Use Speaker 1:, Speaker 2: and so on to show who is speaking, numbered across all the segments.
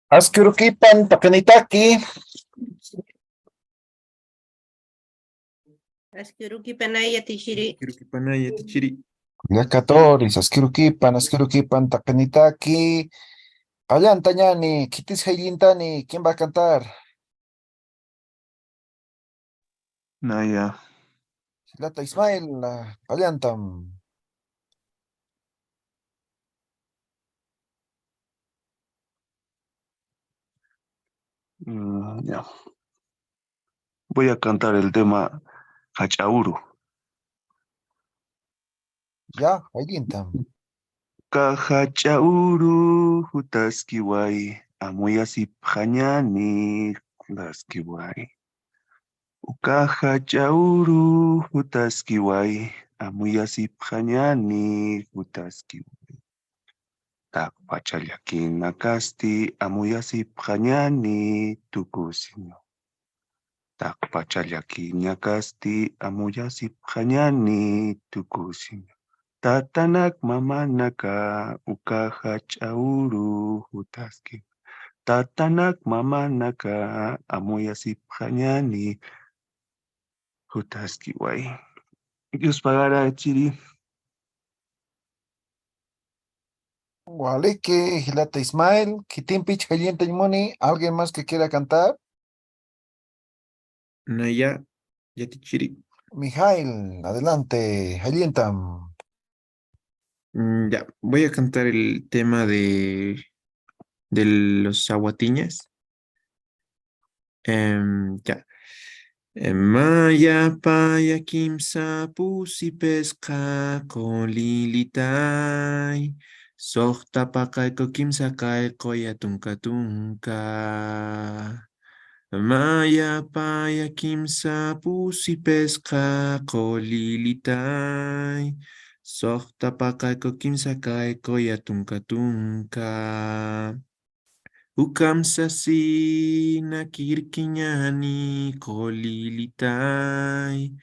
Speaker 1: Askurukipan pakanitaki.
Speaker 2: Askuruki panaya tishiri.
Speaker 3: Kirukipanaya tichiri.
Speaker 1: Yakatori, askurukipan takanitaki. Allantañani, kitis haylintani, ¿quién va a cantar?
Speaker 3: Naya.
Speaker 1: Silata Ismael, allantam.
Speaker 3: Ya. Voy a cantar el tema Hachauru.
Speaker 1: Ya, haylintam.
Speaker 3: Kahachauru hutaskiwai. Amuyasip hañani daskiwai. Ukahachauru hutaskiwai. Amuyasip hañani hutaskiwai. Tak pachallakina kasti. Amuyasip hañani tukusinyo. Tak pachallaki ñakasti amuyasip hañani tukusin. Tatanak mamanaka ukaha ch'awru hutaski. Tatanak mamanaka amuyasip hañani hutaski way. Dios pagara chiri.
Speaker 1: Gualeque, Gilata Ismael, Kitimpich, Haylintañmoni, ¿alguien más que quiera cantar?
Speaker 3: Naya yatichiri.
Speaker 1: Mijail, adelante, Haylintam.
Speaker 3: Ya, voy a cantar el tema de los aguatiñas. Ya. Maya paya kimsa pusi pesca con lilitai. Sohta pakaiko kimsa kaiko ya tunka tunka. Maya paya kimsa pusi pesca con lilitai. Sohta pakaiko kimsa kaiko ya tunka tunka. Ukamsasina kirkiñani kolilitai.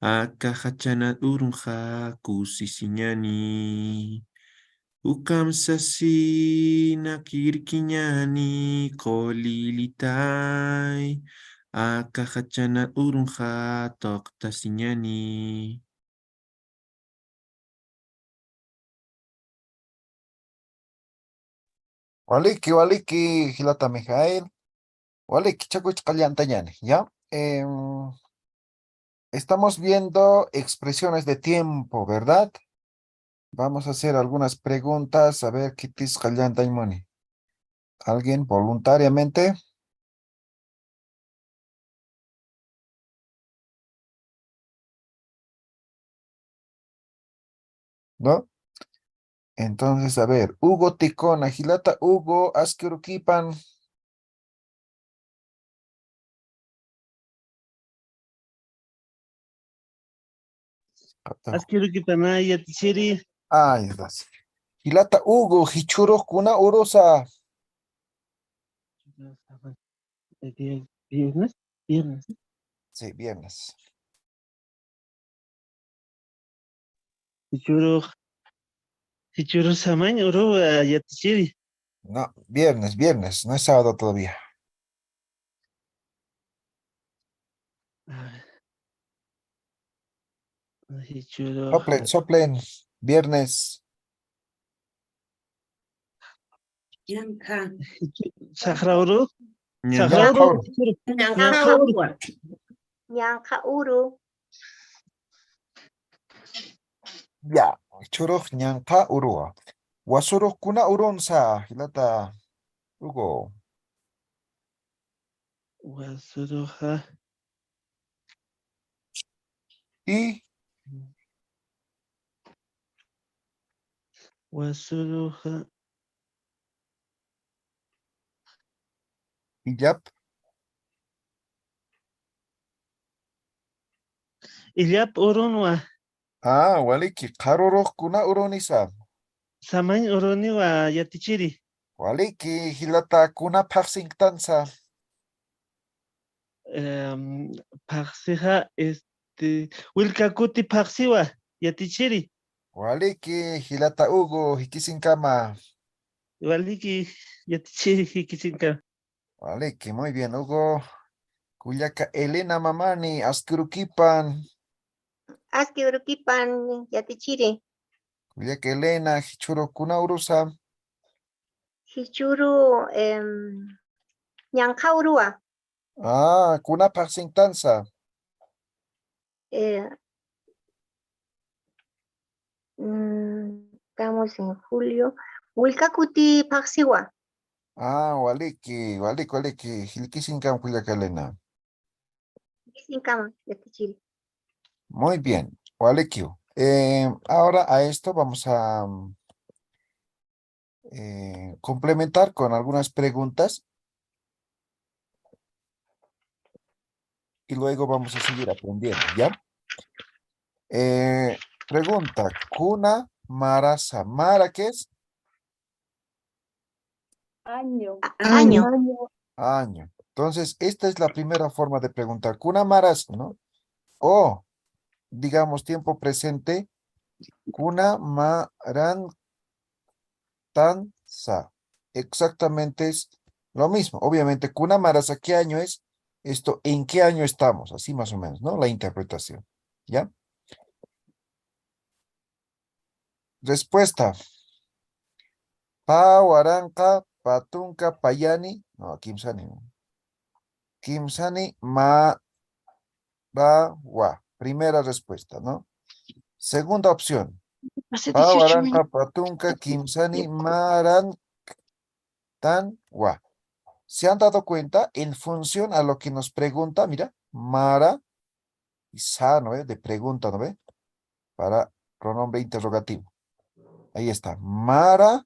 Speaker 3: Akahachanat urunja kusisiñani. Ukamsasina kirkiñani kolilitai. Akahachanat urunja toktasiñani.
Speaker 1: Waliki, Gilata Mijael. Waliki, Chacuich, Callantañani, ¿ya? Estamos viendo expresiones de tiempo, ¿verdad? Vamos a hacer algunas preguntas, a ver qué tis Callantañmoni. ¿Alguien voluntariamente? ¿No? Entonces, a ver, Hugo Ticona, Gilata, Hugo, Askerukipan.
Speaker 4: Asquiero que panaya tichiri.
Speaker 1: Ay, das. Gilata, Hugo, Hichuro, Kuna, Urosa.
Speaker 4: Viernes, viernes.
Speaker 1: Sí, viernes.
Speaker 4: Hichuro samaño, oro ya tichiri.
Speaker 1: No, viernes, no es sábado todavía.
Speaker 4: Hichuro.
Speaker 1: Soplen, viernes.
Speaker 2: Yanka.
Speaker 4: Sahra oro.
Speaker 3: Ña.
Speaker 4: Sahra oro.
Speaker 2: Yanka.
Speaker 5: Ñanqa uru.
Speaker 1: Ya, Hichuro, Ñanka, Urua. Wasuro, Kuna, Uronsa, Gilata, Hugo.
Speaker 4: Wasuroja.
Speaker 1: Y
Speaker 4: Wasuroja.
Speaker 1: Yap.
Speaker 4: Illap oronwa.
Speaker 1: Ah, Waliki, Karoro, Kuna, Uronisa.
Speaker 4: Samaño oroniwa ya tichiri.
Speaker 1: Waliki, Hilata, Kuna, Parsingtansa.
Speaker 4: Paxija, Wilkakuti paxiwa ya tichiri.
Speaker 1: Waliki, Hilata, Hugo, Hikisinkama.
Speaker 4: Waliki yatichiri hikisinka.
Speaker 1: Vale, que muy bien, Hugo. Cuyaca Elena Mamani, Ascuruquipan.
Speaker 5: Aski urukipan yatichiri.
Speaker 1: Cuyaca Elena, Hichuro Kunaurusa.
Speaker 5: Hichuru ñanqa urua.
Speaker 1: Ah, Kunapa Sintanza.
Speaker 5: Eh, estamos en julio. Wilkakuti paxiwa.
Speaker 1: Ah, waliki, Hilkisinkan Cuyaca Elena.
Speaker 5: Kisinkama yatichiri.
Speaker 1: Muy bien, waliki. Ahora a esto vamos a complementar con algunas preguntas y luego vamos a seguir aprendiendo, ¿ya? Pregunta, Kuna Mara Samara, ¿qué es?
Speaker 5: Año.
Speaker 1: Año. Entonces, esta es la primera forma de preguntar. Kuna Maras, ¿no? O, digamos, tiempo presente, Kuna Maran Tanza. Exactamente es lo mismo. Obviamente, Kuna Maras, ¿qué año es? Esto, ¿en qué año estamos? Así más o menos, ¿no? La interpretación. ¿Ya? Respuesta. Pa, Waranka, Patunka, Payani. No, Kimsani. Kimsani, Ma, Ba, Wa. Primera respuesta, ¿no? Segunda opción. Pa, Waranka, Patunka, Kimsani, Maran, Tan, Wa. ¿Se han dado cuenta? En función a lo que nos pregunta, mira, Mara y Sa, ¿no ve? De pregunta, ¿no ve? Para pronombre interrogativo. Ahí está. Mara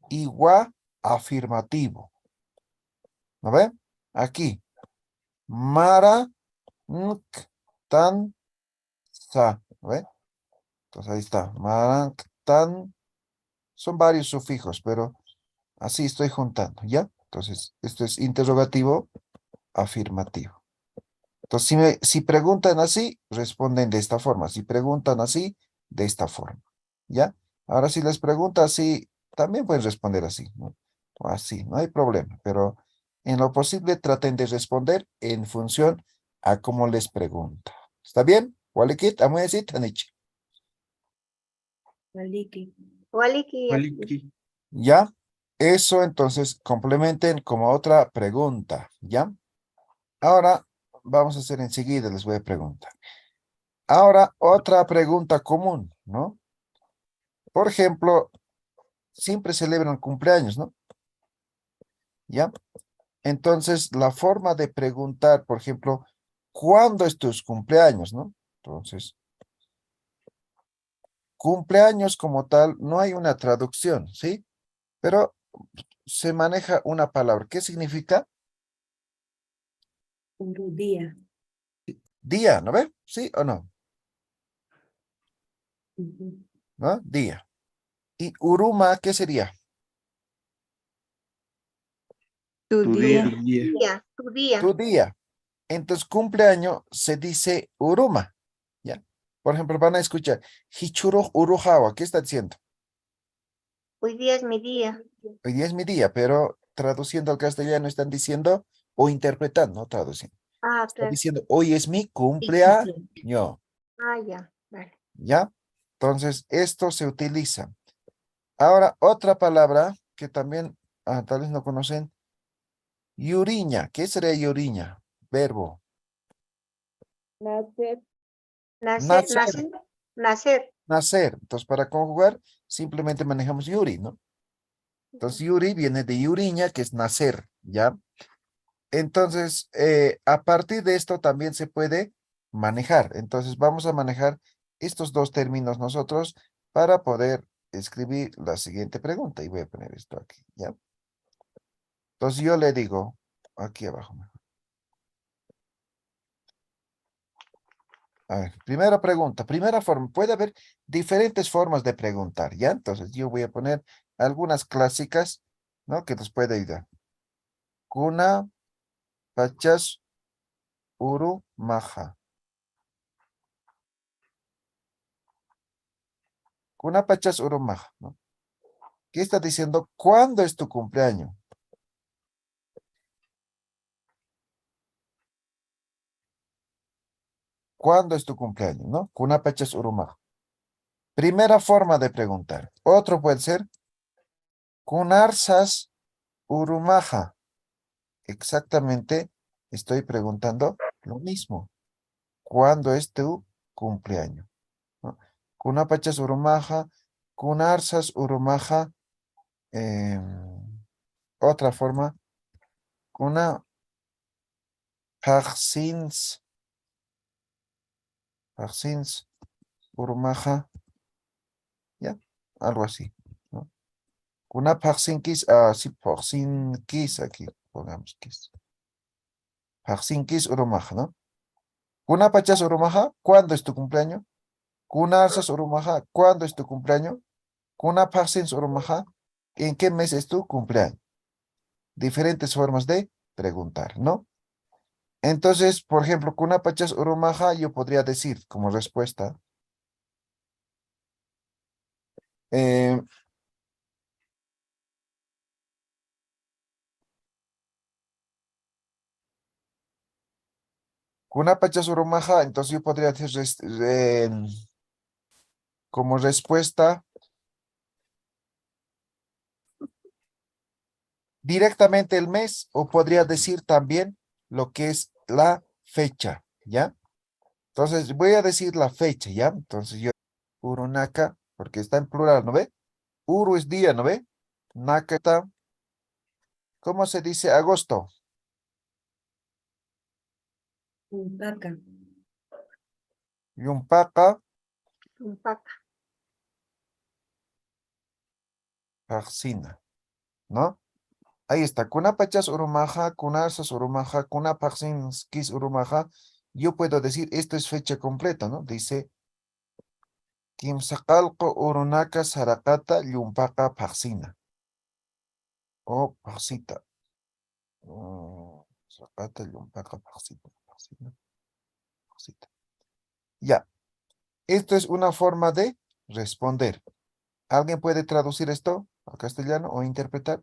Speaker 1: y Wa, afirmativo. ¿No ve? Aquí. Mara, Nk, Tan, Sa. ¿No ve? Entonces ahí está. Mara, Nk, Tan. Son varios sufijos, pero así estoy juntando, ¿ya? Entonces, esto es interrogativo afirmativo. Entonces, si preguntan así, responden de esta forma. Si preguntan así, de esta forma, ¿ya? Ahora, si les pregunta así, también pueden responder así, ¿no? O así, no hay problema, pero en lo posible traten de responder en función a cómo les pregunta. ¿Está bien? Walikit, amuesit, Tanichi.
Speaker 2: Waliki.
Speaker 5: Waliki yatichiri.
Speaker 3: Waliki.
Speaker 1: ¿Ya? Eso entonces complementen como otra pregunta, ¿ya? Ahora vamos a hacer enseguida, les voy a preguntar. Ahora otra pregunta común, ¿no? Por ejemplo, siempre celebran cumpleaños, ¿no? ¿Ya? Entonces, la forma de preguntar, por ejemplo, ¿cuándo es tus cumpleaños, no? Entonces, cumpleaños como tal, no hay una traducción, ¿sí? Pero se maneja una palabra. ¿Qué significa?
Speaker 2: Urudía.
Speaker 1: Día, ¿no ve? ¿Sí o no?
Speaker 2: Ujú.
Speaker 1: ¿No? Día. ¿Y Uruma qué sería?
Speaker 4: Tu día.
Speaker 3: Tu día.
Speaker 5: Día, tu día.
Speaker 1: Tu día. Entonces, cumpleaños se dice Uruma, ¿ya? Por ejemplo, van a escuchar Hichuro Uruhawa, ¿qué está diciendo?
Speaker 5: Hoy día es mi día.
Speaker 1: Hoy día es mi día, pero traduciendo al castellano están diciendo o interpretando, no traduciendo.
Speaker 5: Ah,
Speaker 1: Están
Speaker 5: claro.
Speaker 1: diciendo, hoy es mi
Speaker 2: Sí,
Speaker 1: cumpleaños,
Speaker 5: Ah, ya. Vale.
Speaker 1: ¿ya? Entonces, esto se utiliza. Ahora, otra palabra que también tal vez no conocen, yuriña. ¿Qué sería yuriña? Verbo.
Speaker 5: Nacer,
Speaker 1: Nacer,
Speaker 5: nacer, nacer.
Speaker 1: nacer. Entonces, para conjugar, simplemente manejamos yuri, ¿no? Entonces, yuri viene de yuriña, que es nacer, ¿ya? Entonces, a partir de esto también se puede manejar. Entonces, vamos a manejar estos dos términos nosotros para poder escribir la siguiente pregunta. Y voy a poner esto aquí, ¿ya? Entonces, yo le digo, aquí abajo. A ver, primera pregunta, primera forma. Puede haber diferentes formas de preguntar, ¿ya? Entonces, yo voy a poner algunas clásicas, ¿no? Que nos puede ayudar. Kuna, pachas, uru, maja. Kuna, pachas, uru, maja, ¿no? ¿Qué está diciendo? ¿Cuándo es tu cumpleaños? ¿Cuándo es tu cumpleaños? ¿No? Kunapachas urumaj. Primera forma de preguntar. Otro puede ser kunarsas urumaja. Exactamente, estoy preguntando lo mismo. ¿Cuándo es tu cumpleaños? ¿No? Kunapachas urumaja, kunarsas urumaja. Otra forma, kuna parsins urumaja, ya, algo así, ¿no? Kuna parsinkis, sí, parsinkis aquí, pongamos kis. Parsinkis urumaja, ¿no? Kuna pachas urumaja, ¿cuándo es tu cumpleaños? Kuna arsas urumaja, ¿cuándo es tu cumpleaños? Kuna parsins urumaja, ¿en qué mes es tu cumpleaños? Diferentes formas de preguntar, ¿no? Entonces, por ejemplo, kuna pachas urumaja, yo podría decir como respuesta, eh, kuna pachas urumaja, entonces yo podría decir como respuesta directamente el mes, o podría decir también lo que es la fecha, ¿ya? Entonces voy a decir la fecha, ¿ya? Entonces yo, urunaka, porque está en plural, ¿no ve? Uru es día, ¿no ve? Naka está, ¿cómo se dice agosto?
Speaker 2: Umpaka.
Speaker 1: Yumpaka,
Speaker 5: Umpaka.
Speaker 1: paxina, ¿no? Ahí está, kunapachas urumaja, kunarsas urumaja, kunapaxinskis urumaja. Yo puedo decir, esto es fecha completa, ¿no? Dice, Kimsaqalqa urunaka sarakata llumpaka paxina. O paxita. Sarakata llumpaka paxita. Paxita. Ya, esto es una forma de responder. ¿Alguien puede traducir esto al castellano o interpretar?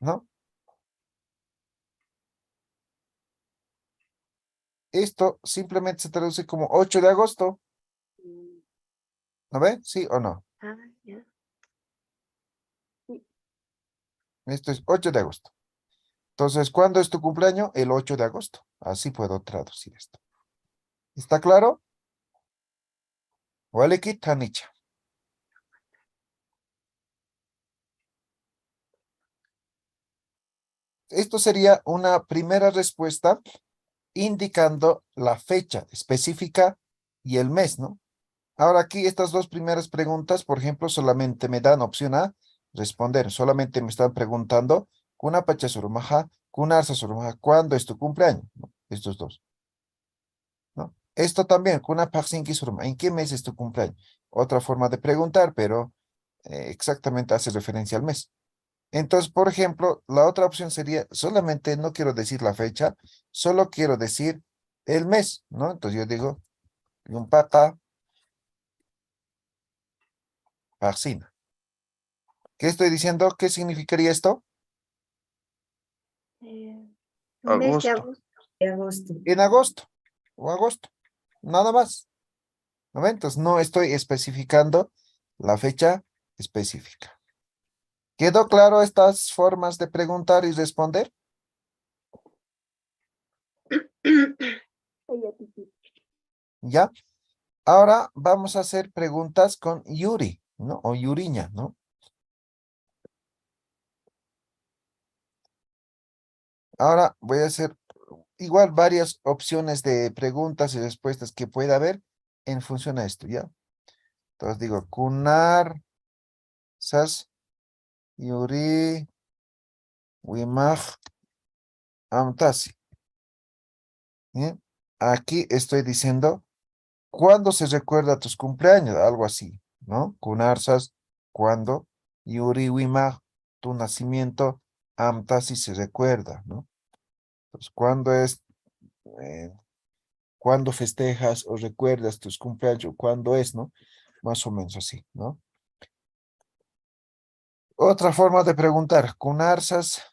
Speaker 1: ¿No? Esto simplemente se traduce como 8 de agosto. ¿No ve? ¿Sí o no?
Speaker 5: Ah, ya.
Speaker 1: Esto es 8 de agosto. Entonces, ¿cuándo es tu cumpleaños? El 8 de agosto. Así puedo traducir esto. ¿Está claro? Waleki tanicha. Esto sería una primera respuesta indicando la fecha específica y el mes, ¿no? Ahora aquí estas dos primeras preguntas, por ejemplo, solamente me dan opción a responder. Solamente me están preguntando, ¿Kuna pachasurmaja, kuna arsasurmaja, ¿cuándo es tu cumpleaños? ¿No? Estos dos, ¿no? Esto también, kuna paxinki surma, ¿en qué mes es tu cumpleaños? Otra forma de preguntar, pero exactamente hace referencia al mes. Entonces, por ejemplo, la otra opción sería, solamente no quiero decir la fecha, solo quiero decir el mes, ¿no? Entonces yo digo, yumpaka paxina. ¿Qué estoy diciendo? ¿Qué significaría esto?
Speaker 5: Mes de
Speaker 3: Agosto.
Speaker 5: agosto.
Speaker 2: De agosto.
Speaker 1: En agosto o agosto, nada más. ¿No ven? Entonces no estoy especificando la fecha específica. ¿Quedó claro estas formas de preguntar y responder?
Speaker 5: Ay, ya, titi.
Speaker 1: ¿Ya? Ahora vamos a hacer preguntas con Yuri, ¿no? O Yuriña, ¿no? Ahora voy a hacer igual varias opciones de preguntas y respuestas que pueda haber en función a esto, ¿ya? Entonces digo, Kunar, Sas, Yuri, Wimaj, Amtasi. ¿Bien? Aquí estoy diciendo, ¿cuándo se recuerda tus cumpleaños? Algo así, ¿no? Kunarsas, ¿cuándo? Yuri, Wimaj, tu nacimiento, Amtasi se recuerda, ¿no? Entonces, ¿cuándo es? eh, cuándo festejas o recuerdas tus cumpleaños, cuándo es, ¿no? Más o menos así, ¿no? Otra forma de preguntar, kunarsas,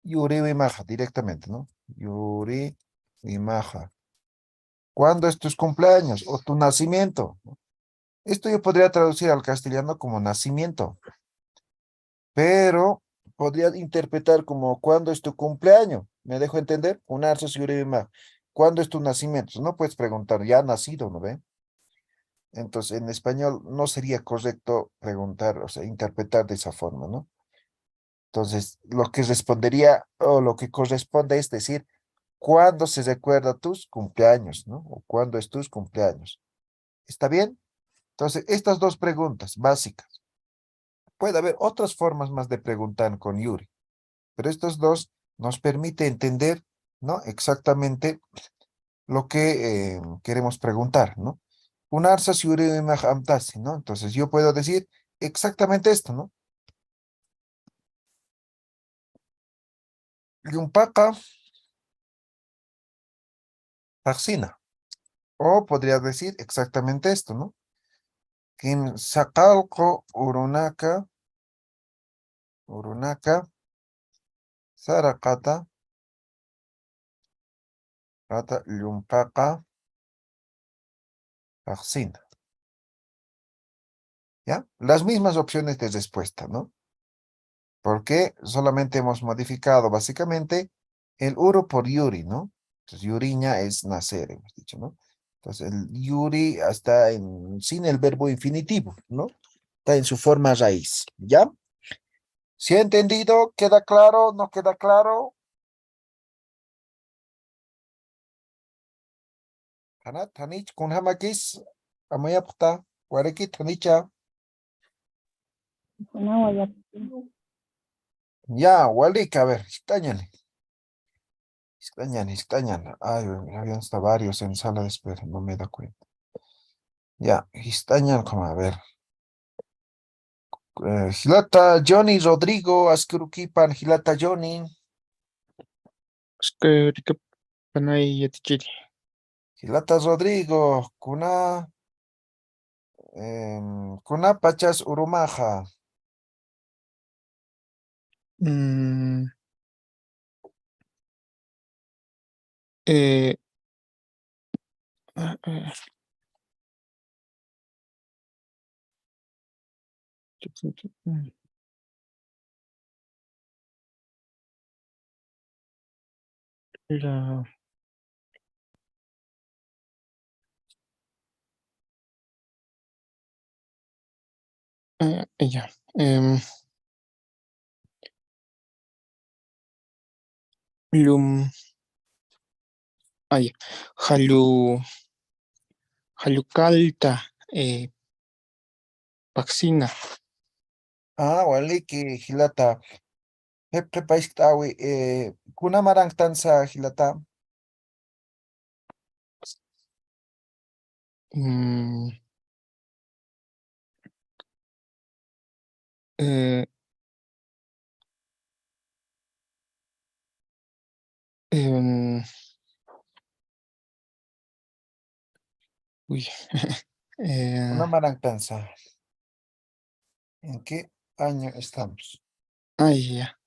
Speaker 1: Yuri Wimaja, directamente, ¿no? Yuri Wimaja. ¿Cuándo es tus cumpleaños o tu nacimiento? Esto yo podría traducir al castellano como nacimiento, pero podría interpretar como ¿cuándo es tu cumpleaños? ¿Me dejo entender? Kunarsas Yuri Wimaja. ¿Cuándo es tu nacimiento? No puedes preguntar, ya nacido, ¿no ve? Entonces, en español no sería correcto preguntar, o sea, interpretar de esa forma, ¿no? Entonces, lo que respondería o lo que corresponde es decir, ¿cuándo se recuerda tus cumpleaños, ¿no? O ¿cuándo es tus cumpleaños? ¿Está bien? Entonces, estas dos preguntas básicas. Puede haber otras formas más de preguntar con Yuri, pero estos dos nos permite entender, ¿no? Exactamente lo que queremos preguntar, ¿no? Un arsas Yuri amtasi, ¿no? Entonces, yo puedo decir exactamente esto, ¿no? Yumpaca, taxina. O podría decir exactamente esto, ¿no? Kim saqalqo urunaka, sarakata, rata yumpaca, taxina. ¿Ya? Las mismas opciones de respuesta, ¿no? Porque solamente hemos modificado básicamente el uro por yuri, ¿no? Entonces, yuriña es nacer, hemos dicho, ¿no? Entonces, el yuri está sin el verbo infinitivo, ¿no? Está en su forma raíz, ¿ya? ¿Sí ha entendido? ¿Queda claro? ¿No queda claro? Hanat, Hanich, kun hamakis, amayapta, warekit, Hanicha. Ya, Walik, a ver, extrañan. Ay, habían hasta varios en sala de espera, no me da cuenta. Ya, extrañan, como a ver. Gilata Johnny Rodrigo, Askurukipan, Gilata Johnny,
Speaker 6: Rika panay yatichiri.
Speaker 1: Gilata Rodrigo, Kuna Pachas Urumaja.
Speaker 6: Mm, eh, ah, ah, mm, la, ya. Lum, ya. Halukalta, Paxina.
Speaker 1: Ah, Waliki, Gilata. Hep Paisitawi, Kuna Marang Tansa, Gilata.
Speaker 6: Mm, eh, em, uy,
Speaker 1: Kuna
Speaker 6: eh,
Speaker 1: Marang Tansa. ¿En qué año estamos?
Speaker 6: ya.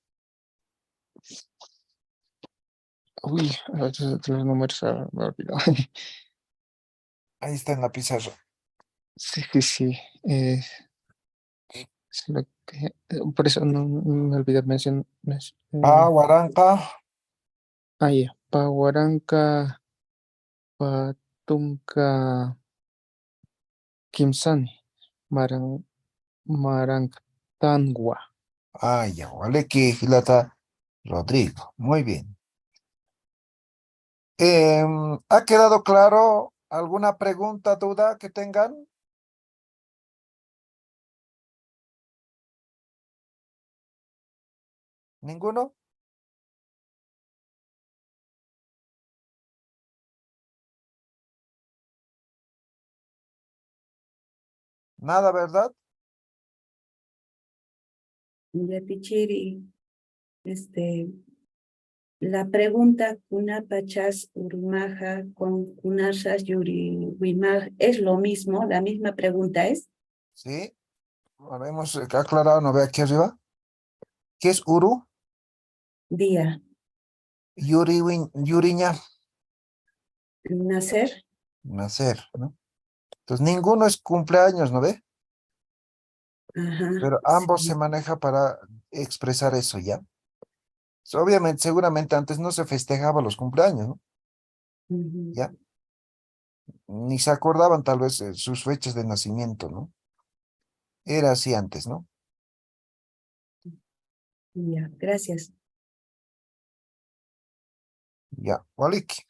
Speaker 6: Uy, a veces los números me he olvidado.
Speaker 1: Ahí está en la pizarra.
Speaker 6: Sí, sí, sí. Por eso no me olvidé mencionar.
Speaker 1: Waranka.
Speaker 6: Ya. Pawaranka, Patumka, Kimsani, Marangtangua.
Speaker 1: Ah, ya, Waliki, Gilata Rodrigo. Muy bien. ¿Ha quedado claro alguna pregunta, duda que tengan? ¿Ninguno? Nada, ¿verdad?
Speaker 2: Ya, Tichiri, La pregunta kunapachas urumaja con kunashas yuriwimaj es lo mismo, la misma pregunta es
Speaker 1: ¿Sí? Ahora hemos aclarado, ¿no ve aquí arriba? ¿Qué es uru?
Speaker 2: día,
Speaker 1: Yuriña,
Speaker 2: nacer.
Speaker 1: nacer, ¿no? Entonces ninguno es cumpleaños, ¿no ve?
Speaker 2: Ajá,
Speaker 1: Pero ambos
Speaker 2: sí.
Speaker 1: se maneja para expresar eso, ¿ya? Obviamente, seguramente antes no se festejaba los cumpleaños, ¿no?
Speaker 2: Ujú.
Speaker 1: ¿Ya? Ni se acordaban tal vez sus fechas de nacimiento, ¿no? Era así antes, ¿no?
Speaker 2: Ya, gracias.
Speaker 1: Ya, Waliki.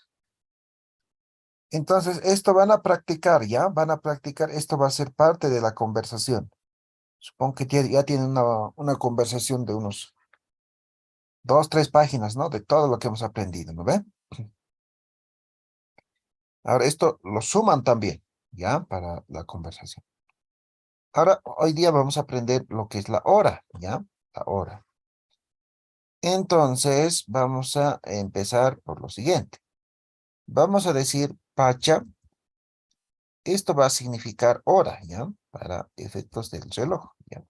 Speaker 1: Entonces, esto van a practicar, ¿ya? Van a practicar, esto va a ser parte de la conversación. Supongo que ya tienen una conversación de unos 2, 3 páginas, ¿no? De todo lo que hemos aprendido, ¿no ve? Ahora, esto lo suman también, ¿ya? Para la conversación. Ahora, hoy día vamos a aprender lo que es la hora, ¿ya? La hora. Entonces, vamos a empezar por lo siguiente. Vamos a decir pacha. Esto va a significar hora, ¿ya? Para efectos del reloj, ¿ya?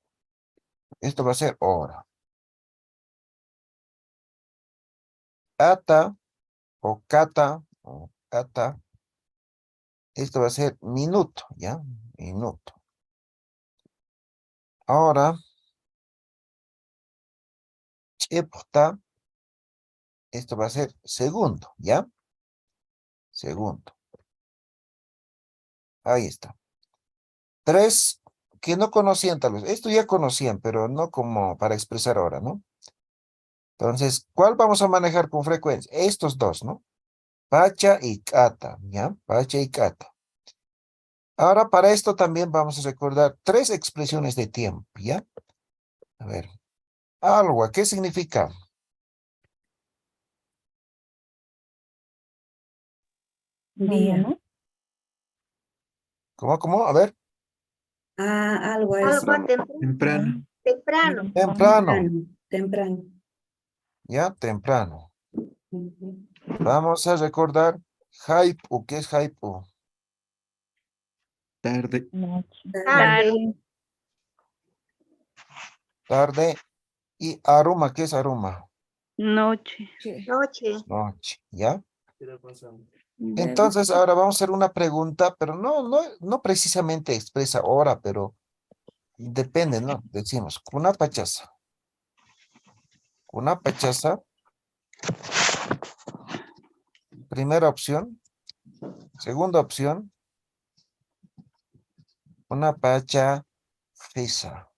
Speaker 1: Esto va a ser hora. Ata o kata. Esto va a ser minuto, ¿ya? Minuto. Ahora, chepta. Esto va a ser segundo, ¿ya? Segundo. Ahí está. 3 que no conocían tal vez. Esto ya conocían, pero no como para expresar ahora, ¿no? Entonces, ¿cuál vamos a manejar con frecuencia? Estos dos, ¿no? Pacha y kata, ¿ya? Pacha y kata. Ahora para esto también vamos a recordar 3 expresiones de tiempo, ¿ya? A ver. Algo, ¿qué significa?
Speaker 2: Día.
Speaker 1: ¿Cómo? A ver.
Speaker 2: Algo es
Speaker 5: Algo
Speaker 3: Temprano.
Speaker 5: temprano.
Speaker 1: Temprano,
Speaker 2: temprano.
Speaker 1: ¿ya? Temprano.
Speaker 2: Ujú.
Speaker 1: Vamos a recordar Haipu. ¿Qué es Haipu?
Speaker 3: Tarde.
Speaker 5: Tarde.
Speaker 1: Tarde. Y Aruma. ¿Qué es Aruma?
Speaker 4: Noche.
Speaker 5: Noche.
Speaker 1: Noche, ¿ya? Entonces ahora vamos a hacer una pregunta, pero no precisamente expresa hora, pero depende, ¿no? Decimos, kuna pachasa. Kuna pachasa. Primera opción. Segunda opción. Kuna pacha fesa,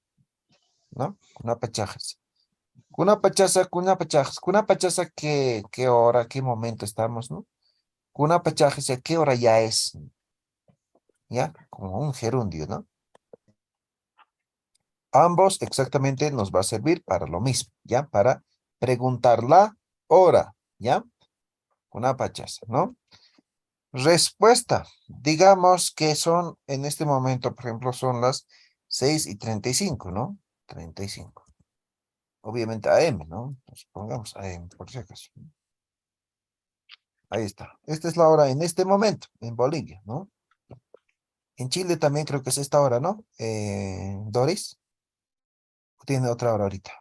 Speaker 1: ¿no? Kuna pachajas. Kuna pachasa, kuna pachajas. Kuna pachasa, ¿qué hora, qué momento estamos, ¿no? Kuna pachajas, ¿qué hora ya es? ¿Ya? Como un gerundio, ¿no? Ambos exactamente nos va a servir para lo mismo, ¿ya? Para preguntar la hora, ¿ya? Una pachaza, ¿no? Respuesta. Digamos que son, en este momento, por ejemplo, son las 6:35, ¿no? 35. Obviamente AM, ¿no? Entonces pongamos AM, por si acaso. Ahí está. Esta es la hora en este momento, en Bolivia, ¿no? En Chile también creo que es esta hora, ¿no? Doris. Tiene otra hora ahorita.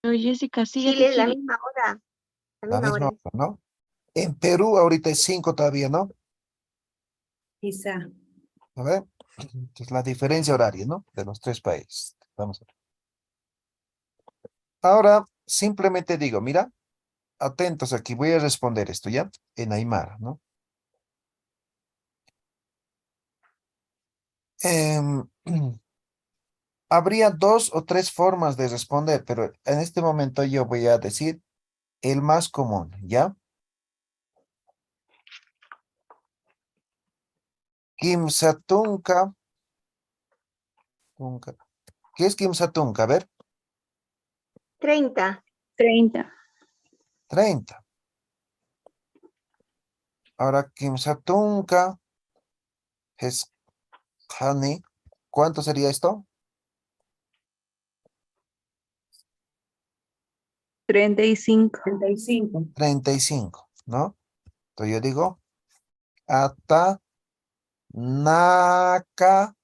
Speaker 7: Jessica, sí,
Speaker 5: Chile es la misma hora. La
Speaker 1: La
Speaker 5: misma
Speaker 1: misma
Speaker 5: hora.
Speaker 1: hora, ¿no? En Perú ahorita es 5 todavía, ¿no?
Speaker 2: Quizá.
Speaker 1: A ver, entonces la diferencia horaria, ¿no? De los 3 países. Vamos a ver. Ahora, simplemente digo, mira, atentos aquí, voy a responder esto, ¿ya? En Aymara, ¿no? Em, habría 2 o 3 formas de responder, pero en este momento yo voy a decir el más común, ¿ya? Kimsatunka. ¿Qué es Kimsatunka? A ver,
Speaker 5: 30.
Speaker 1: 30. Ahora, Kimsatunka es Hani. ¿Cuánto sería esto?
Speaker 2: 35.
Speaker 1: 35, ¿no? Entonces yo digo, atanaka,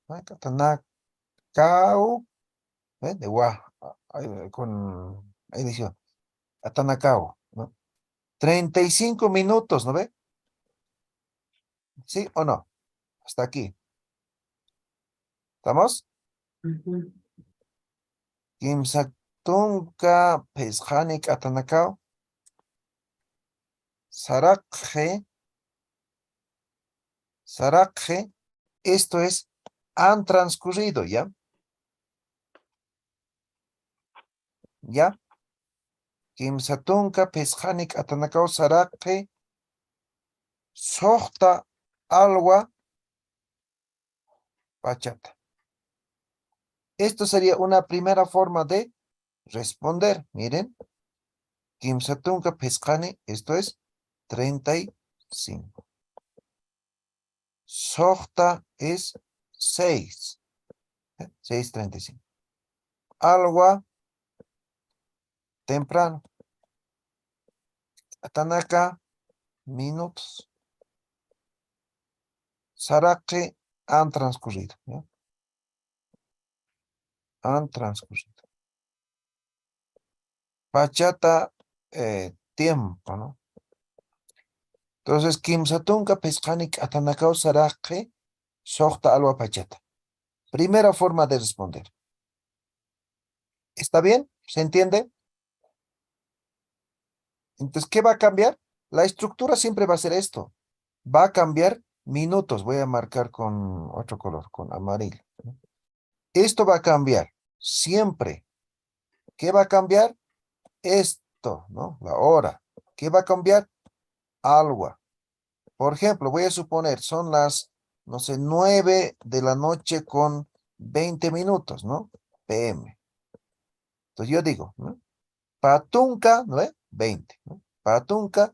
Speaker 1: ¿no? Atanakau, ¿eh? De gua, con edición, atanakau, ¿no? 35 minutos, ¿no ve? ¿Sí o no? Hasta aquí. ¿Estamos? Kimsatunka peshanik atanakau. Sarakje, esto es, han transcurrido, ¿ya? ¿Ya? Kimsatunka peshanik atanakau sarakje, sohta alwa pachata. Esto sería una primera forma de responder. Miren. Kimsatunka pescane, esto es 35. Sohta es 6. 6:35. Alwa, temprano. Atanaka, minutos. Sarake, han transcurrido. ¿Ya? Han transcurrido. Pachata, tiempo, ¿no? Entonces, Kimsatunka pescanik atanakao sarake, sohta alwa pachata. Primera forma de responder. ¿Está bien? ¿Se entiende? Entonces, ¿qué va a cambiar? La estructura siempre va a ser esto. Va a cambiar minutos. Voy a marcar con otro color, con amarillo. Esto va a cambiar siempre. ¿Qué va a cambiar? Esto, ¿no? La hora. ¿Qué va a cambiar? Algo. Por ejemplo, voy a suponer, son las, no sé, 9 de la noche con 20 minutos, ¿no? PM. Entonces yo digo, ¿no? Patunca, ¿no ve? 20, ¿no? Patunca,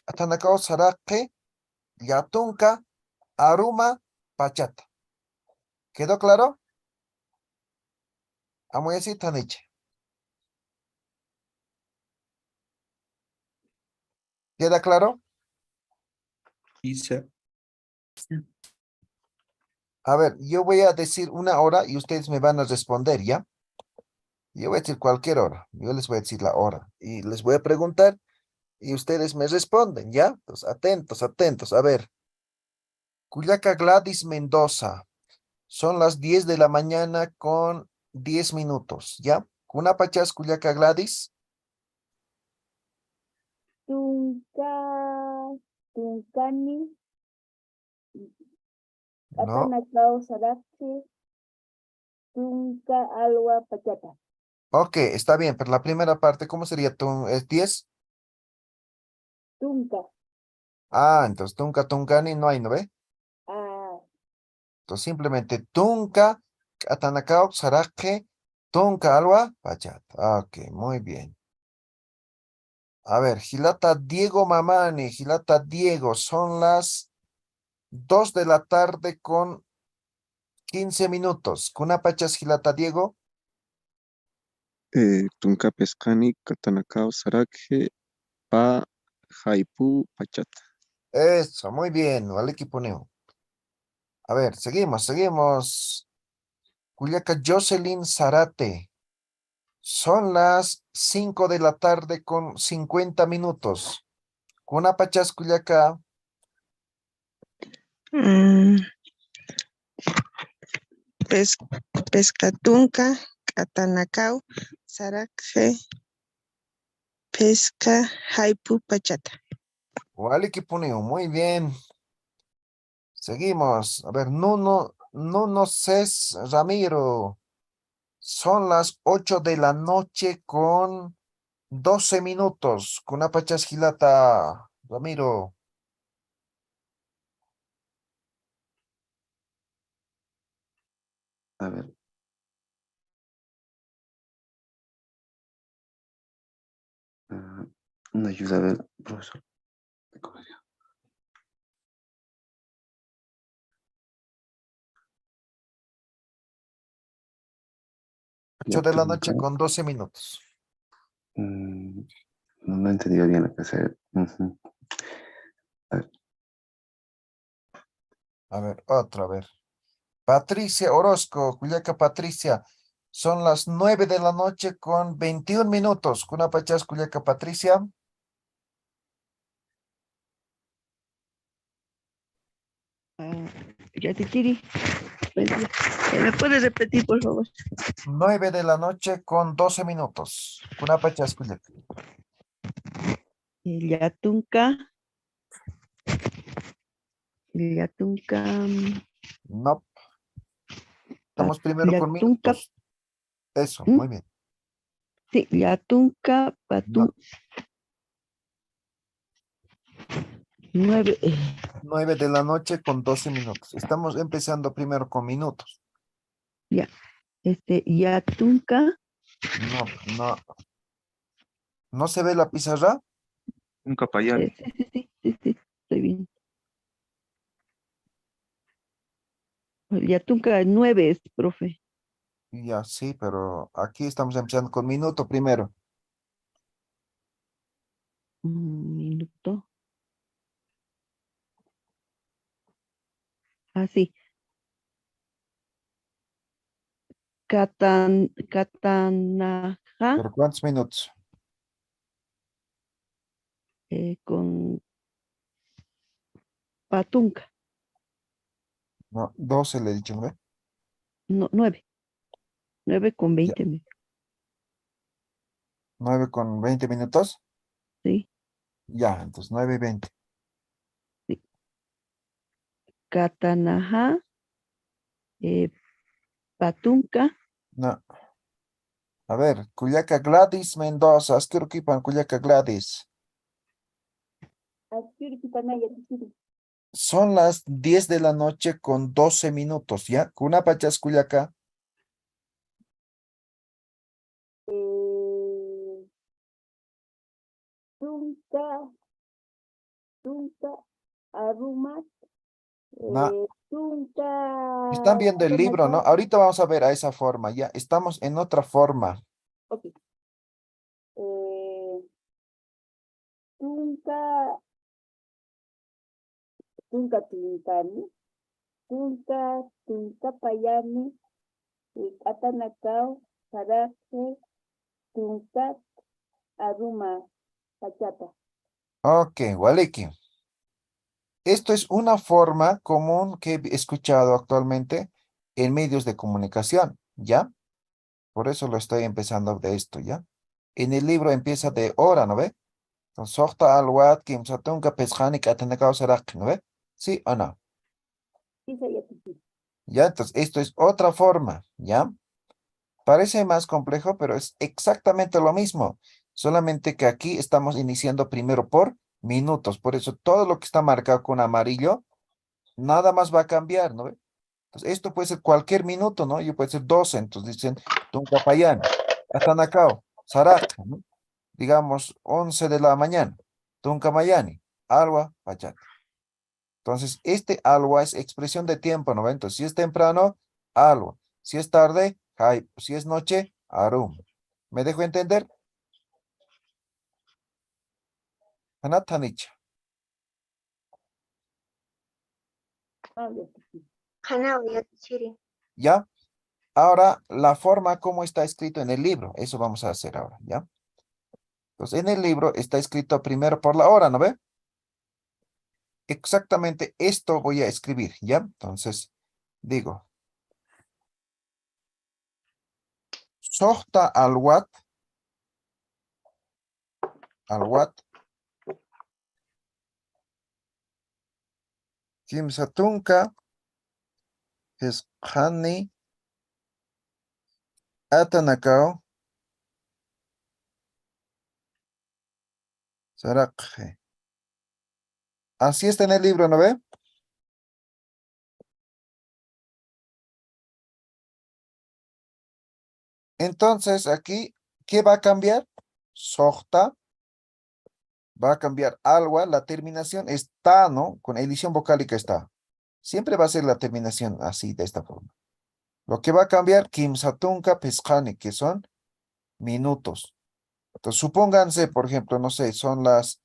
Speaker 1: atanakao sarake, yatunca, aruma, pachata. ¿Quedó claro? Vamos a decir taniche. ¿Queda claro?
Speaker 3: Isa.
Speaker 1: A ver, yo voy a decir una hora y ustedes me van a responder, ¿ya? Yo voy a decir cualquier hora. Yo les voy a decir la hora. Y les voy a preguntar y ustedes me responden, ¿ya? Entonces, atentos, atentos. A ver. Cuyaca Gladys Mendoza. Son las 10 de la mañana con 10 minutos, ¿ya? Kunapachas Cuyaca Gladys.
Speaker 2: Tuncani,
Speaker 1: No.
Speaker 2: Atanacao Sarache, Tunca Alwa Pachata.
Speaker 1: Ok, está bien, pero la primera parte, ¿cómo sería? ¿Es 10?
Speaker 2: Tunca.
Speaker 1: Ah, entonces Tunca, Tuncani no hay, ¿no ve?
Speaker 2: Ah,
Speaker 1: Entonces simplemente Tunca, Atanacao, Saraje, Tunca, Alwa, Pachata. Ok, muy bien. A ver, Gilata Diego Mamani, Gilata Diego, son las 2 de la tarde con 15 minutos. ¿Kunapachas Gilata Diego?
Speaker 6: Tunka pescani, katanakao, sarakje, pa, haipu, pachata.
Speaker 1: Eso, muy bien, al equipo Neo. A ver, seguimos. Culiaca Jocelyn Zarate. Son las 5 de la tarde con 50 minutos. Kunapachas Culiaca.
Speaker 8: Pescatunca, Catanacao, Saraje, Pesca, Haipu, Pachata.
Speaker 1: O al equipo Neo, muy bien. Seguimos. A ver, Nuno Cés Ramiro. Son las 8 de la noche con 12 minutos. Kunapachas Gilata Ramiro.
Speaker 3: A ver. Una ayuda, a ver, profesor.
Speaker 1: 8 de la noche con 12 minutos.
Speaker 3: No he entendido bien lo que se... Ujú.
Speaker 1: A ver, otra vez. Patricia Orozco, Culiaca Patricia. Son las 9 de la noche con 21 minutos. Kuna pachas, Culiaca Patricia.
Speaker 4: Ya te tiré. ¿Me puedes repetir, por favor?
Speaker 1: 9 de la noche con 12 minutos. Kuna pachas, Culiaca.
Speaker 4: Yatunka. Yatunka.
Speaker 1: No. Estamos primero con
Speaker 4: Yatunka.
Speaker 1: minutos. Eso,
Speaker 4: ¿Mm?
Speaker 1: muy bien.
Speaker 4: Sí, Yatunka,
Speaker 1: No.
Speaker 4: 9.
Speaker 1: 9 de la noche con 12 minutos. Estamos empezando primero con minutos.
Speaker 4: Ya. Yatunka.
Speaker 1: No, no. ¿No se ve la pizarra?
Speaker 3: Un capayán.
Speaker 4: Sí, estoy bien. Yatunka 9 profe.
Speaker 1: Ya, sí, pero aquí estamos empezando con minuto primero.
Speaker 4: Un minuto. Así. Katanaja
Speaker 1: ¿Pero cuántos minutos?
Speaker 4: con Patunka.
Speaker 1: No, 12 le he dicho, ¿no?
Speaker 4: No, 9. 9 con
Speaker 1: Ya.
Speaker 4: 20.
Speaker 1: 9 con 20 minutos.
Speaker 4: Sí,
Speaker 1: Ya, entonces 9 y 20.
Speaker 4: sí. Katanaja, Patunka.
Speaker 1: No. A ver, Culiaca Gladys Mendoza. Asqueroquipan, Culiaca Gladys. Son las 10 de la noche con 12 minutos, ¿ya? Kuna pachas, Culiaca. No. Están viendo el libro, ¿no? Ahorita vamos a ver a esa forma, ya. Estamos en otra forma. Ok, Waliki. Esto es una forma común que he escuchado actualmente en medios de comunicación, ¿ya? Por eso lo estoy empezando de esto, ¿ya? En el libro empieza de hora, ¿no ve? Entonces, sohta al wat kim satunka pesjani katanakao sarak, ¿no ve? ¿Sí o no? Ya, entonces esto es otra forma, ¿ya? Parece más complejo, pero es exactamente lo mismo. Solamente que aquí estamos iniciando primero por minutos. Por eso todo lo que está marcado con amarillo, nada más va a cambiar, ¿no ve? Entonces, esto puede ser cualquier minuto, ¿no? Yo puede ser 12, entonces dicen Tuncapayán, Atanacao, Sarat, ¿no? Digamos 11 de la mañana, Tuncamayani, Alwa, Pachat. Entonces, este alwa es expresión de tiempo, ¿no ve? Entonces, si es temprano, alwa. Si es tarde, hay. Si es noche, arum. ¿Me dejo entender? Anatanicha.
Speaker 5: Hanao, ya teacher.
Speaker 1: ¿Ya? Ahora, la forma como está escrito en el libro. Eso vamos a hacer ahora, ¿ya? Entonces, en el libro está escrito primero por la hora, ¿no ve? Exactamente esto voy a escribir, ¿ya? Entonces, digo. Sohta al wat, kimsatunka, Hani, Atanakao, Sarakje. Así está en el libro, ¿no ve? Entonces, aquí, ¿qué va a cambiar? Sohta, va a cambiar alwa, la terminación está, ¿no? Con edición vocálica está. Siempre va a ser la terminación así, de esta forma. Lo que va a cambiar, kimsatunka, pesjani, que son minutos. Entonces, supónganse, por ejemplo, no sé, son las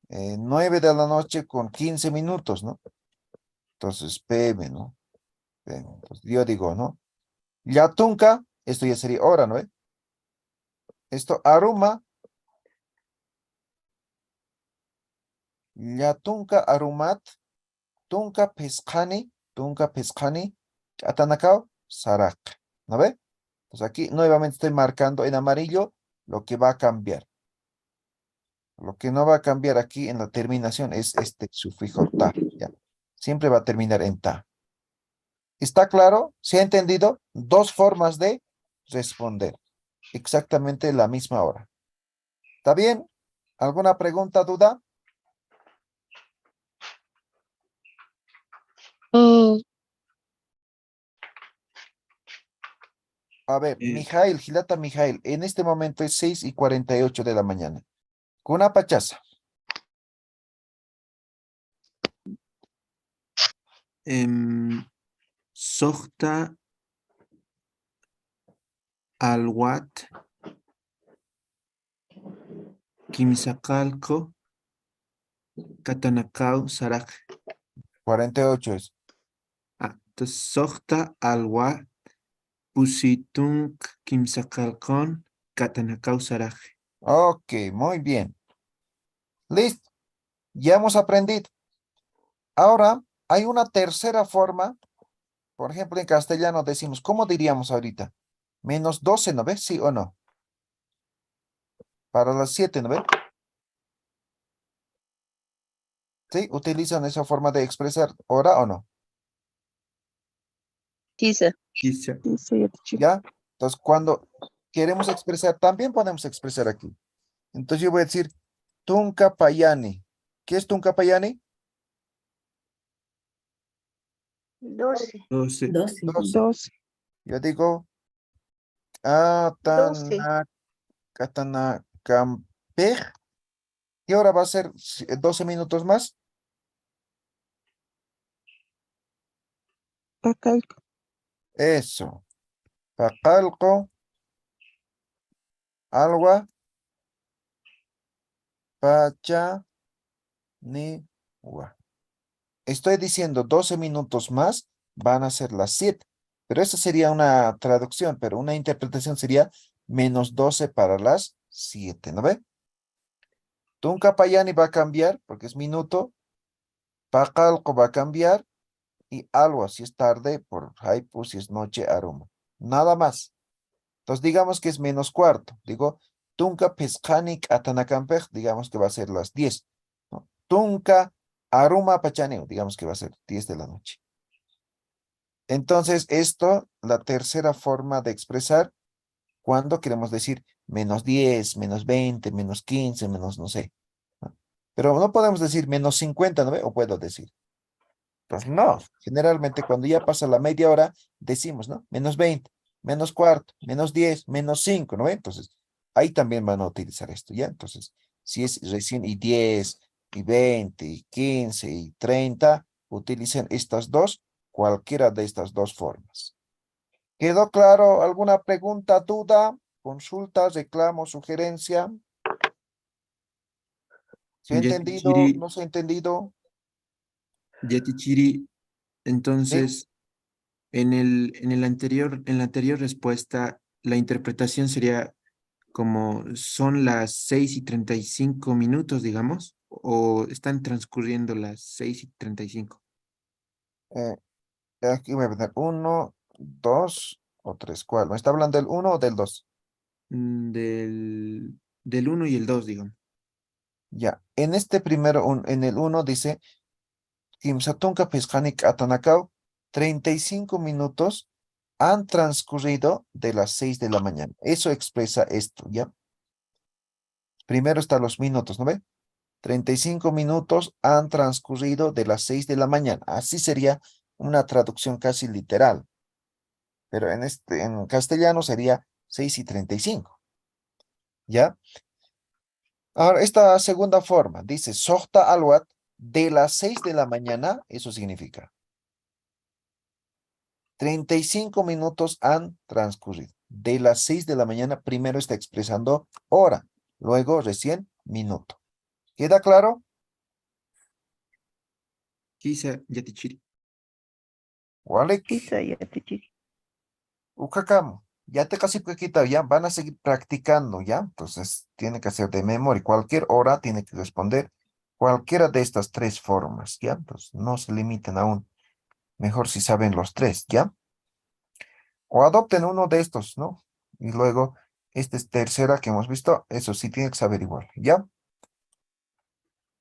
Speaker 1: 9 de la noche con 15 minutos, ¿no? Entonces, PM, ¿no? PM. Entonces, yo digo, ¿no? Yatunka, esto ya sería hora, ¿no? Esto, aruma, yatunka arumat, tunka pescani, atanakao, sarak, ¿no ve? Entonces aquí nuevamente estoy marcando en amarillo lo que va a cambiar. Lo que no va a cambiar aquí en la terminación es este sufijo ta, ¿ya? Siempre va a terminar en ta. ¿Está claro? ¿Se ha entendido? Dos formas de responder. Exactamente la misma hora. ¿Está bien? ¿Alguna pregunta, duda?
Speaker 7: Oh,
Speaker 1: A ver, Mijail, Gilata Mijail, en este momento es 6:48 de la mañana. Con una pachaza.
Speaker 9: Sohta alwat kimsakalko katanakau sarak.
Speaker 1: 48 es.
Speaker 9: Entonces, sohta alwat pusitung kimsakalkon katanakau sarak.
Speaker 1: Ok, muy bien. Listo. Ya hemos aprendido. Ahora, hay una tercera forma. Por ejemplo, en castellano decimos, ¿cómo diríamos ahorita? -12, ¿no ves? ¿Sí o no? Para las 7, ¿no ves? ¿Sí? ¿Utilizan esa forma de expresar hora o no?
Speaker 4: Quizá.
Speaker 9: Quizá.
Speaker 1: ¿Ya? Entonces, cuando queremos expresar, también podemos expresar aquí. Entonces, yo voy a decir, Tunka Payani. ¿Qué es Tunka Payani?
Speaker 5: 12.
Speaker 9: 12.
Speaker 2: 12.
Speaker 8: 12.
Speaker 1: Yo digo,
Speaker 5: 12.
Speaker 1: Katanakamper. Y ahora va a ser 12 minutos más.
Speaker 8: Pacalco.
Speaker 1: Eso. Pacalco. Alwa. Pacha. Ni. Ua. Estoy diciendo 12 minutos más van a ser las 7. Pero esa sería una traducción, pero una interpretación sería -12 para las 7, ¿no ve? Tunka Payani va a cambiar porque es minuto. Pacalco va a cambiar. Y algo si es tarde por Haipu, si es noche, aroma. Nada más. Entonces digamos que es -4. Digo, Tunka Pescanik Atanakampej, digamos que va a ser las 10. ¿no? Tunka Aruma Pachaneo, digamos que va a ser 10 de la noche. Entonces esto, la tercera forma de expresar cuando queremos decir -10, -20, -15, menos no sé. ¿no? Pero no podemos decir -50, ¿no ve? O puedo decir. Pues no, generalmente cuando ya pasa la media hora, decimos, ¿no? -20, -4, -10, -5, ¿no? Entonces, ahí también van a utilizar esto, ¿ya? Entonces, si es recién y 10, y 20, y 15, y 30, utilicen estas dos, cualquiera de estas dos formas. ¿Quedó claro? ¿Alguna pregunta, duda, consulta, reclamo, sugerencia? ¿Se ha entendido?
Speaker 9: Yatichiri,
Speaker 1: ¿No se ha entendido?
Speaker 9: Yatichiri,
Speaker 1: ¿Sí?
Speaker 9: entonces, en la anterior respuesta, la interpretación sería como son las 6:35 minutos, digamos, o están transcurriendo las 6:35.
Speaker 1: Eh, Aquí voy a poner 1, 2 o 3. ¿Cuál? ¿Me está hablando del 1 o del 2?
Speaker 9: Del 1 y el 2, digamos.
Speaker 1: Ya. En este primero, en el 1 dice, Kimsatunka Piscanik Atanakau, 35 minutos han transcurrido de las 6 de la mañana. Eso expresa esto, ¿ya? Primero están los minutos, ¿no ve? 35 minutos han transcurrido de las 6 de la mañana. Así sería una traducción casi literal. Pero en castellano sería 6:35. ¿Ya? Ahora, esta segunda forma dice, Sohta alwat de las 6 de la mañana, eso significa 35 minutos han transcurrido. De las 6 de la mañana, primero está expresando hora. luego recién minuto. ¿Queda claro?
Speaker 9: Quizá Yatichiri.
Speaker 1: Walik,
Speaker 4: Quizá ya te chiri.
Speaker 1: Ukakam, ya te casi quitado, ya van a seguir practicando, ¿ya? Entonces, tiene que hacer de memoria. Cualquier hora tiene que responder cualquiera de estas tres formas, ¿ya? Entonces, no se limiten aún. Mejor si saben los tres, ¿ya? O adopten uno de estos, ¿no? Y luego, esta es tercera que hemos visto, eso sí tiene que saber igual, ¿ya?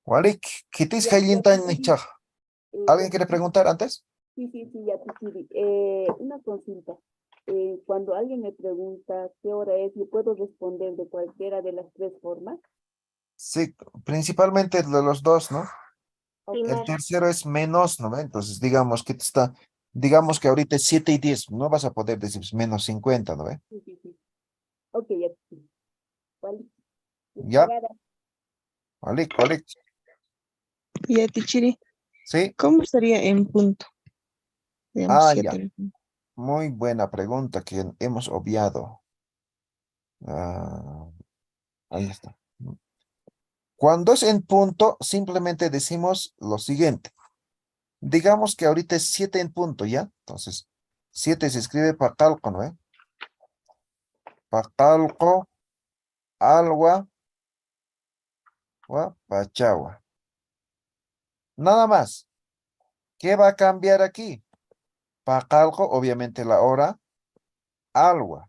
Speaker 1: Walik, ¿kitis haylintan nichaj? ¿Alguien quiere preguntar antes?
Speaker 10: Sí, ya te escribí. Una consulta. Cuando alguien me pregunta qué hora es, ¿yo puedo responder de cualquiera de las tres formas?
Speaker 1: Sí, principalmente de los dos, ¿no? El
Speaker 5: Primero.
Speaker 1: tercero es menos, ¿no ve? Entonces, digamos que digamos que ahorita es 7:10, no vas a poder decir pues, menos 50, ¿no ve?
Speaker 10: Sí. Ok, ya te escribí. Vale.
Speaker 1: Ya,
Speaker 10: Pagada.
Speaker 1: Walik,
Speaker 8: Yatichiri,
Speaker 1: sí.
Speaker 8: ¿cómo sería en punto? Digamos,
Speaker 1: Ya.
Speaker 8: 7.
Speaker 1: Muy buena pregunta que hemos obviado. Ahí está. Cuando es en punto, simplemente decimos lo siguiente. Digamos que ahorita es 7 en punto, ¿ya? Entonces, 7 se escribe paqalco, ¿no ve? Paqalco, alwa, wa, pachawa. Nada más. ¿Qué va a cambiar aquí? Paqalco, obviamente la hora, alwa.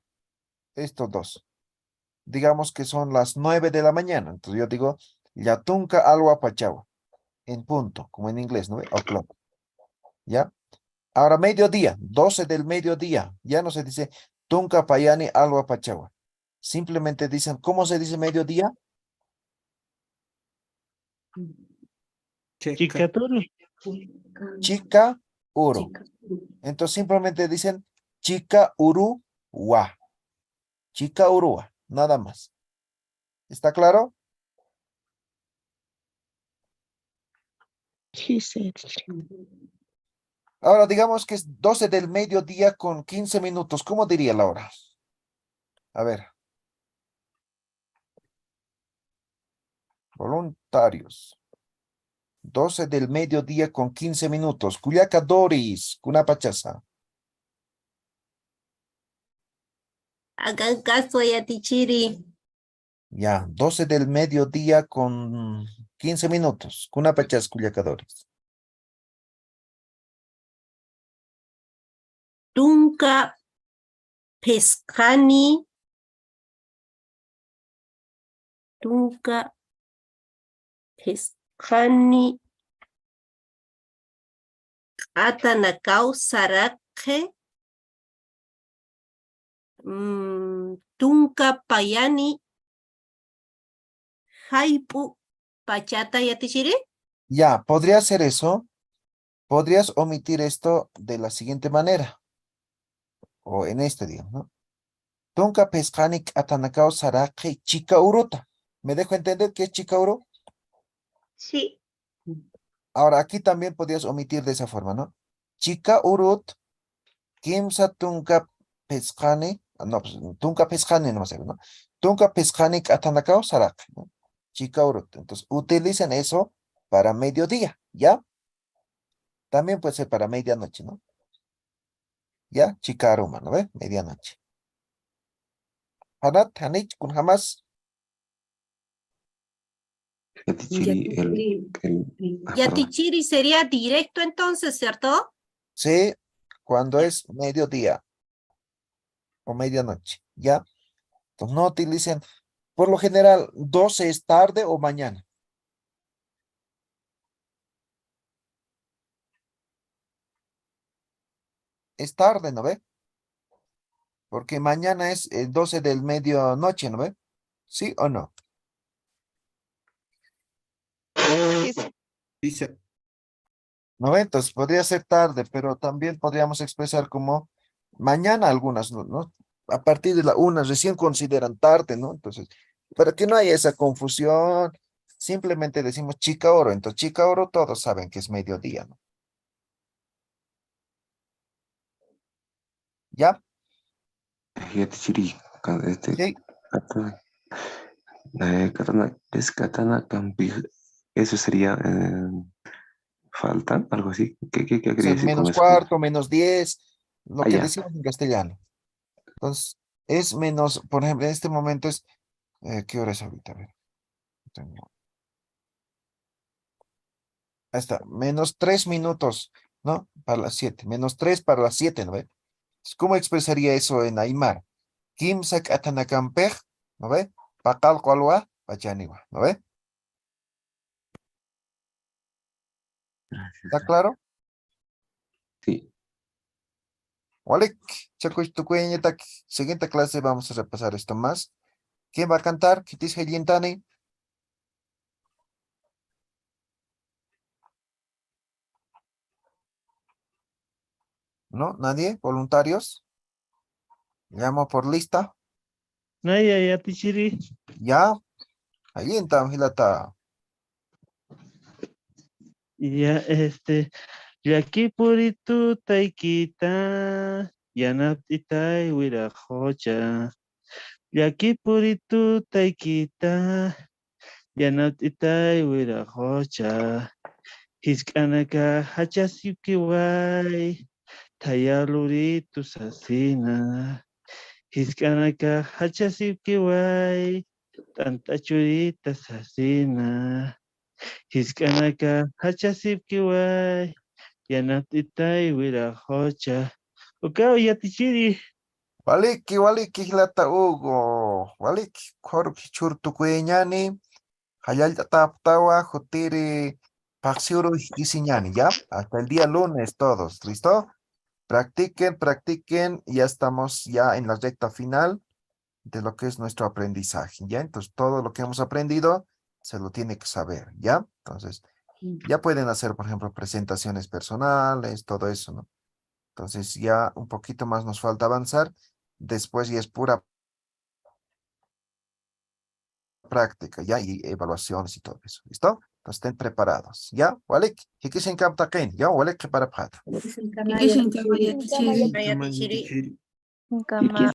Speaker 1: Estos dos. Digamos que son las 9 de la mañana. Entonces yo digo, yatunka alwa pachawa. En punto, como en inglés, ¿no ve? O'clock. ¿Ya? Ahora mediodía, 12 del mediodía. Ya no se dice tunka payani alwa pachawa. Simplemente dicen, ¿cómo se dice mediodía?
Speaker 9: Checa.
Speaker 1: Chica uru. Entonces simplemente dicen chica uru wa. Chica urua. Nada más. ¿Está claro?
Speaker 8: Sí, sí.
Speaker 1: Ahora digamos que es 12 del mediodía con 15 minutos. ¿Cómo diría la hora? A ver. Voluntarios. 12 del mediodía con 15 minutos. Cuyaca Doris, Cunapachaza.
Speaker 5: Hagan caso, Yatichiri.
Speaker 1: Ya, 12 del mediodía con 15 minutos. Cunapachas, Cuyaca Doris.
Speaker 5: Tunka pescani. Tunka pescani. Atanakau sarake. Tunka payani. Haipu pachata, Yatichiri.
Speaker 1: Ya, podría ser eso. Podrías omitir esto de la siguiente manera. O en este día, ¿no? Tunka pescanik atanakao sarake chica uruta. ¿Me dejo entender qué es chica uru?
Speaker 5: Sí.
Speaker 1: Ahora, aquí también podrías omitir de esa forma, ¿no? Chica urut, kimsa tunka pescani. No, pues, tunka pescani no va a ser, ¿no? Tunka pescanik atanakao sarake, ¿no? Chica urut. Entonces, utilicen eso para mediodía, ¿ya? También puede ser para medianoche, ¿no? ¿Ya? Chica aroma, ¿no ve? Medianoche. Hanat, hanich, kun jamás.
Speaker 3: Yatichiri, perdón.
Speaker 5: Yatichiri sería directo entonces, ¿cierto?
Speaker 1: Sí, cuando es mediodía o medianoche, ¿ya? Entonces no utilicen, por lo general, 12 es tarde o mañana. Es tarde, ¿no ve? Porque mañana es 12 del medianoche, ¿no ve? ¿Sí o no?
Speaker 9: Dice,
Speaker 1: ¿No ve? Entonces podría ser tarde, pero también podríamos expresar como mañana algunas, ¿no? A partir de la 1 recién consideran tarde, ¿no? Entonces, para que no haya esa confusión, simplemente decimos chica oro. Entonces, chica oro todos saben que es mediodía, ¿no? ¿Ya?
Speaker 3: Yatichiri,
Speaker 1: Sí.
Speaker 3: Katana Campi. Eso sería falta, algo así. ¿Qué
Speaker 1: O sea,
Speaker 3: quería decir con
Speaker 1: menos
Speaker 3: eso?
Speaker 1: cuarto, menos 10, lo
Speaker 3: Ah,
Speaker 1: que
Speaker 3: ya.
Speaker 1: decimos en castellano. Entonces, es menos, por ejemplo, en este momento es, ¿qué hora es ahorita? A ver, ahí está, menos 3 minutos, ¿no? Para las 7, menos 3 para las 7, ¿no ve? Entonces, ¿cómo expresaría eso en Aymar? Kimsak atanakampej, ¿no ve? Pakal kwalwa, pachaniwa, ¿no ve? ¿Está claro?
Speaker 3: Sí.
Speaker 1: Walik, chakush tukueñetak. Siguiente clase vamos a repasar esto más. ¿Quién va a cantar? Kitis Heyintani. ¿No? ¿Nadie? ¿Voluntarios? Llamo por lista.
Speaker 11: Naya ya tichiri.
Speaker 1: Ya. Ahí en Hilata.
Speaker 11: Ya Yaki puritu taikita. Yanap itai wira hocha. Yaki puritu taikita. Yanap itai wira hocha. Hiskanaka hachasyuki wai. Tayaluritu sasina. Hiskanaka hachasyuki wai. Tanta churita sasina. Hiskanaka hachasipki wai. Yanatitai wira hocha. Ukao yatichiri.
Speaker 1: Waliki Hilata Hugo. Waliki Korki Churtukueñani. Hayalta Taptawa, Jotiri Paxiuru Isiñani. ¿Ya? Hasta el día lunes todos. ¿Listo? Practiquen. Ya estamos ya en la recta final de lo que es nuestro aprendizaje, ¿ya? Entonces, todo lo que hemos aprendido se lo tiene que saber, ¿ya? Entonces, ya pueden hacer, por ejemplo, presentaciones personales, todo eso, ¿no? Entonces, ya un poquito más nos falta avanzar. Después ya es pura práctica, ¿ya? Y evaluaciones y todo eso, ¿listo? Entonces, estén preparados, ¿ya? Walik, hikishin kaptaken, ¿ya? Walik para
Speaker 2: Ikishin kama yatichiri.
Speaker 9: Kama yatichiri.
Speaker 7: Kama